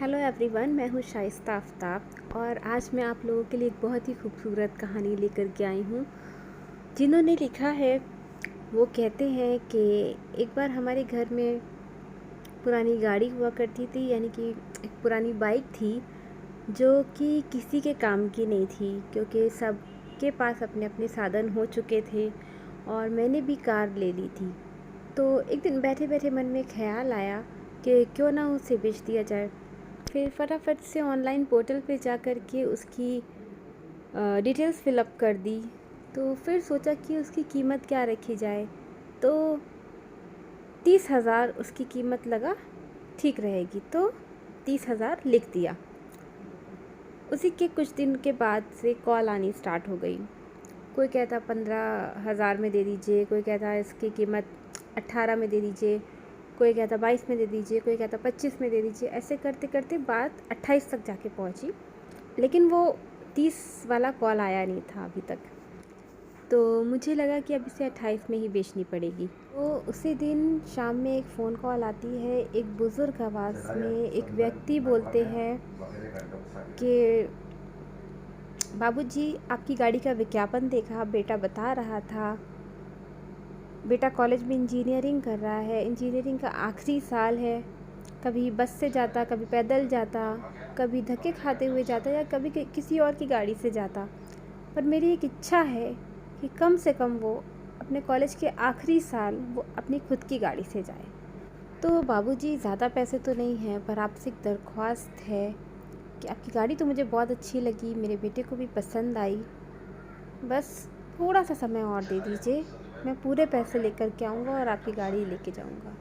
Hello everyone, मैं हूँ शाइस्ता आफ्ताब और आज मैं आप लोगों के लिए एक बहुत ही खूबसूरत कहानी लेकर के आई हूँ। जिन्होंने लिखा है वो कहते हैं कि एक बार हमारे घर में पुरानी गाड़ी हुआ करती थी, यानी कि एक पुरानी बाइक थी जो कि किसी के काम की नहीं थी, क्योंकि सबके पास अपने अपने साधन हो चुके थे और मैंने भी कार ले ली थी। तो एक दिन बैठे बैठे मन में ख्याल आया कि क्यों ना उसे बेच दिया जाए। फिर फटाफट से ऑनलाइन पोर्टल पे जा कर के उसकी डिटेल्स फिलअप कर दी। तो फिर सोचा कि उसकी कीमत क्या रखी जाए, तो 30,000 उसकी कीमत लगा ठीक रहेगी, तो 30,000 लिख दिया। उसी के कुछ दिन के बाद से कॉल आनी स्टार्ट हो गई। कोई कहता 15,000 में दे दीजिए, कोई कहता इसकी कीमत 18 में दे दीजिए, कोई कहता 22 में दे दीजिए, कोई कहता 25 में दे दीजिए। ऐसे करते करते बात 28 तक जाके पहुंची, लेकिन वो 30 वाला कॉल आया नहीं था अभी तक। तो मुझे लगा कि अब इसे 28 में ही बेचनी पड़ेगी। तो उसी दिन शाम में एक फ़ोन कॉल आती है। एक बुज़ुर्ग आवाज़ में एक व्यक्ति बोलते हैं कि बाबूजी, आपकी गाड़ी का विज्ञापन देखा, बेटा बता रहा था, बेटा कॉलेज में इंजीनियरिंग कर रहा है, इंजीनियरिंग का आखिरी साल है, कभी बस से जाता, कभी पैदल जाता, कभी धक्के खाते हुए जाता या कभी किसी और की गाड़ी से जाता, पर मेरी एक इच्छा है कि कम से कम वो अपने कॉलेज के आखिरी साल वो अपनी खुद की गाड़ी से जाए। तो बाबूजी, ज़्यादा पैसे तो नहीं हैं, पर आपसे एक दरख्वास्त है कि आपकी गाड़ी तो मुझे बहुत अच्छी लगी, मेरे बेटे को भी पसंद आई, बस थोड़ा सा समय और दे दीजिए, मैं पूरे पैसे लेकर के आऊँगा और आपकी गाड़ी लेके जाऊँगा,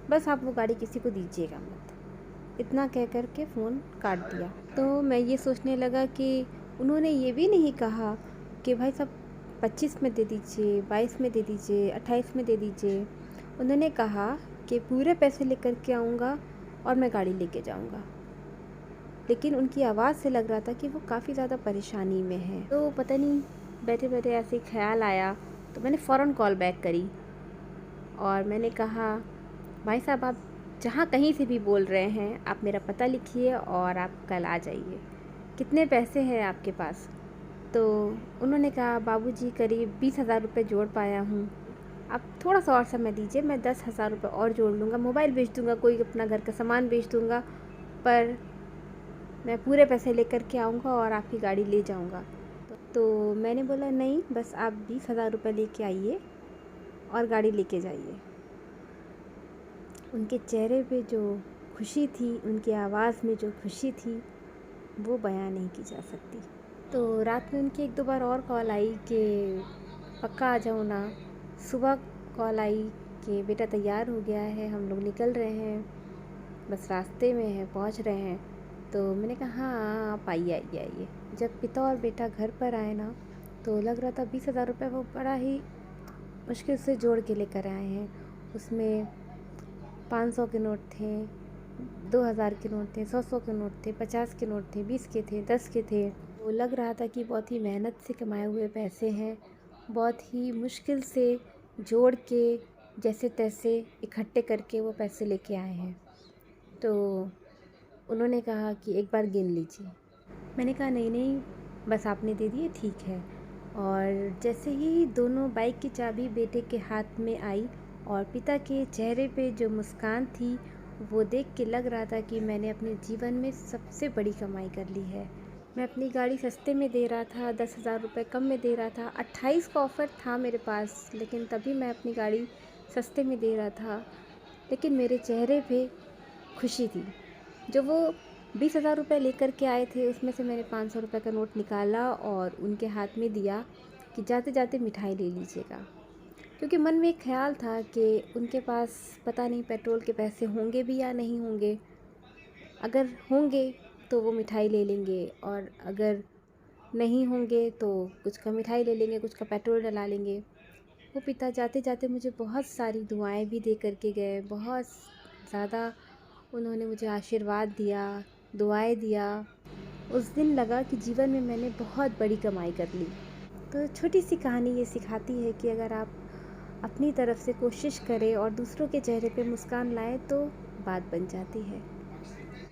बस आप वो गाड़ी किसी को दीजिएगा मत। इतना कह कर के फ़ोन काट दिया। तो मैं ये सोचने लगा कि उन्होंने ये भी नहीं कहा कि भाई साहब 25 में दे दीजिए, 22 में दे दीजिए, 28 में दे दीजिए। उन्होंने कहा कि पूरे पैसे लेकर के आऊँगा और मैं गाड़ी लेके जाऊँगा। लेकिन उनकी आवाज़ से लग रहा था कि वो काफ़ी ज़्यादा परेशानी में है। तो पता नहीं, बैठे बैठे ऐसे ही ख्याल आया, तो मैंने फ़ौरन कॉल बैक करी और मैंने कहा, भाई साहब आप जहाँ कहीं से भी बोल रहे हैं, आप मेरा पता लिखिए और आप कल आ जाइए, कितने पैसे हैं आपके पास? तो उन्होंने कहा, बाबूजी करीब 20,000 रुपये जोड़ पाया हूँ, आप थोड़ा सा और समय दीजिए, मैं 10,000 रुपये और जोड़ लूँगा, मोबाइल बेच दूँगा, कोई अपना घर का सामान बेच दूँगा, पर मैं पूरे पैसे लेकर के आऊँगा और आपकी गाड़ी ले जाऊँगा। तो मैंने बोला, नहीं, बस आप 20,000 रुपये लेके आइए और गाड़ी लेके जाइए। उनके चेहरे पे जो खुशी थी, उनकी आवाज़ में जो खुशी थी, वो बयां नहीं की जा सकती। तो रात में उनकी एक दो बार और कॉल आई कि पक्का आ जाओ ना। सुबह कॉल आई कि बेटा तैयार हो गया है, हम लोग निकल रहे हैं, बस रास्ते में हैं, पहुंच रहे हैं। तो मैंने कहा, हाँ आप आइए आइए आइए। जब पिता और बेटा घर पर आए ना, तो लग रहा था 20,000 रुपये वो बड़ा ही मुश्किल से जोड़ के लेकर आए हैं। उसमें 500 के नोट थे, 2,000 के नोट थे, 100 के नोट थे, 50 के नोट थे, 20 के थे, 10 के थे। वो लग रहा था कि बहुत ही मेहनत से कमाए हुए पैसे हैं, बहुत ही मुश्किल से जोड़ के जैसे तैसे इकट्ठे करके वो पैसे लेके आए हैं। तो उन्होंने कहा कि एक बार गिन लीजिए। मैंने कहा, नहीं नहीं, बस आपने दे दिए, ठीक है। और जैसे ही दोनों बाइक की चाबी बेटे के हाथ में आई और पिता के चेहरे पे जो मुस्कान थी, वो देख के लग रहा था कि मैंने अपने जीवन में सबसे बड़ी कमाई कर ली है। मैं अपनी गाड़ी सस्ते में दे रहा था, 10,000 रुपये कम में दे रहा था, 28 का ऑफ़र था मेरे पास, लेकिन तभी मैं अपनी गाड़ी सस्ते में दे रहा था। लेकिन मेरे चेहरे पे खुशी थी। जो वो 20,000 रुपये लेकर के आए थे, उसमें से मैंने 500 रुपये का नोट निकाला और उनके हाथ में दिया कि जाते जाते मिठाई ले लीजिएगा। क्योंकि मन में एक ख़्याल था कि उनके पास पता नहीं पेट्रोल के पैसे होंगे भी या नहीं होंगे। अगर होंगे तो वो मिठाई ले लेंगे, और अगर नहीं होंगे तो कुछ का मिठाई ले लेंगे, कुछ का पेट्रोल डला लेंगे। वो पिता जाते जाते मुझे बहुत सारी दुआएं भी दे करके गए, बहुत ज़्यादा उन्होंने मुझे आशीर्वाद दिया, दुआएं दिया। उस दिन लगा कि जीवन में मैंने बहुत बड़ी कमाई कर ली। तो छोटी सी कहानी ये सिखाती है कि अगर आप अपनी तरफ से कोशिश करें और दूसरों के चेहरे पे मुस्कान लाएं, तो बात बन जाती है।